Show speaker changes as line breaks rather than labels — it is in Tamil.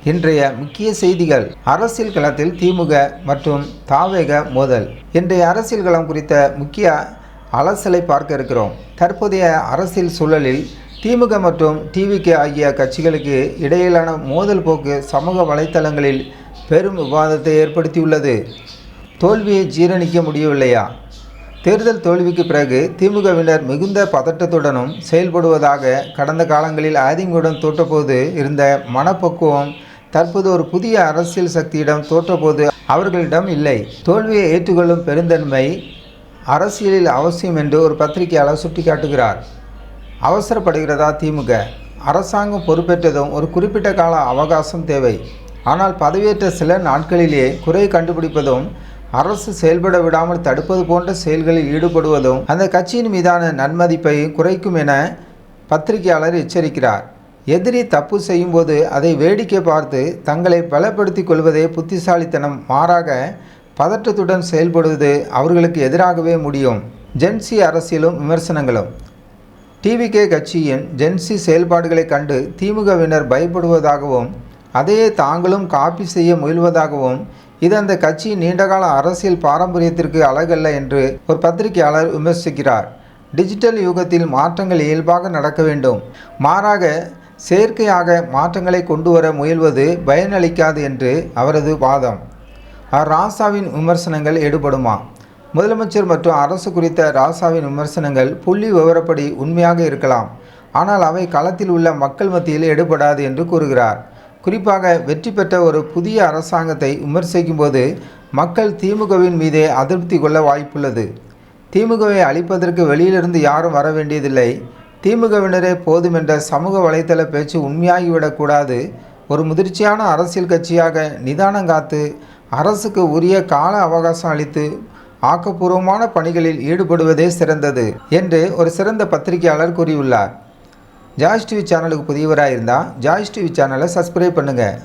இன்றைய முக்கிய செய்திகள். அரசியல் களத்தில் திமுக மற்றும் தாவேக மோதல். இன்றைய அரசியல் களம் குறித்த முக்கிய அலசலை பார்க்க இருக்கிறோம். தற்போதைய அரசியல் சூழலில் திமுக மற்றும் டிவிகே ஆகிய கட்சிகளுக்கு இடையிலான மோதல் போக்கு சமூக வலைத்தளங்களில் பெரும் விவாதத்தை ஏற்படுத்தியுள்ளது. தோல்வியை ஜீரணிக்க முடியவில்லையா? தேர்தல் தோல்விக்கு பிறகு திமுகவினர் மிகுந்த பதட்டத்துடனும் செயல்படுவதாக கடந்த காலங்களில் அதிமுகவுடன் தோற்றபோது இருந்த மனப்பக்குவம் தற்போது ஒரு புதிய அரசியல் சக்தியிடம் தோற்றபோது அவர்களிடம் இல்லை. தோல்வியை ஏற்றுக்கொள்ளும் பெருந்தன்மை அரசியலில் அவசியம் என்று ஒரு பத்திரிகையாளர் சுட்டிக்காட்டுகிறார். அவசரப்படுகிறதா திமுக? அரசாங்கம் பொறுப்பேற்றதும் ஒரு குறிப்பிட்ட கால அவகாசம் தேவை. ஆனால் பதவியேற்ற சில நாட்களிலேயே குறை கண்டுபிடிப்பதும் அரசு செயல்பட விடாமல் தடுப்பது போன்ற செயல்களில் ஈடுபடுவதும் அந்த கட்சியின் மீதான நன்மதிப்பை குறைக்கும் என பத்திரிகையாளர் எச்சரிக்கிறார். எதிரி தப்பு செய்யும்போது அதை வேடிக்கை பார்த்து தங்களை பலப்படுத்திக் கொள்வதே புத்திசாலித்தனம். மாறாக பதற்றத்துடன் செயல்படுவது அவர்களுக்கு எதிராகவே முடியும். ஜென்சி அரசியலும் விமர்சனங்களும். டிவிகே கட்சியின் ஜென்சி செயல்பாடுகளை கண்டு திமுகவினர் பயப்படுவதாகவும் அதையே தாங்களும் காப்பி செய்ய முயல்வதாகவும் இது அந்த கட்சியின் நீண்டகால அரசியல் பாரம்பரியத்திற்கு அழகல்ல என்று ஒரு பத்திரிகையாளர் விமர்சிக்கிறார். டிஜிட்டல் யுகத்தில் மாற்றங்கள் இயல்பாக நடக்க வேண்டும். மாறாக செயற்கையாக மாற்றங்களை கொண்டு வர முயல்வது பயனளிக்காது என்று அவரது வாதம். ராசாவின் விமர்சனங்கள் எடுபடுமா? முதலமைச்சர் மற்றும் அரசு குறித்த ராசாவின் விமர்சனங்கள் புள்ளி விவரப்படி உண்மையாக இருக்கலாம். ஆனால் அவை களத்தில் உள்ள மக்கள் மத்தியில் எடுபடாது என்று கூறுகிறார். குறிப்பாக வெற்றி பெற்ற ஒரு புதிய அரசாங்கத்தை விமர்சிக்கும் போது மக்கள் திமுகவின் மீதே அதிருப்தி கொள்ள வாய்ப்புள்ளது. திமுகவை அழிப்பதற்கு வெளியிலிருந்து யாரும் வர வேண்டியதில்லை. திமுகவினரே போதும் என்ற சமூக வலைத்தள பேச்சு உண்மையாகிவிடக்கூடாது. ஒரு முதிர்ச்சியான அரசியல் கட்சியாக நிதானம் காத்து அரசுக்கு உரிய கால அவகாசம் அளித்து ஆக்கப்பூர்வமான பணிகளில் ஈடுபடுவதே சிறந்தது என்று ஒரு சிறந்த பத்திரிகையாளர் கூறியுள்ளார். ஜாய்ஸ் டிவி சேனலுக்கு புதியவராக இருந்தால் ஜாய்ஸ் டிவி சேனலை சப்ஸ்கிரைப் பண்ணுங்கள்.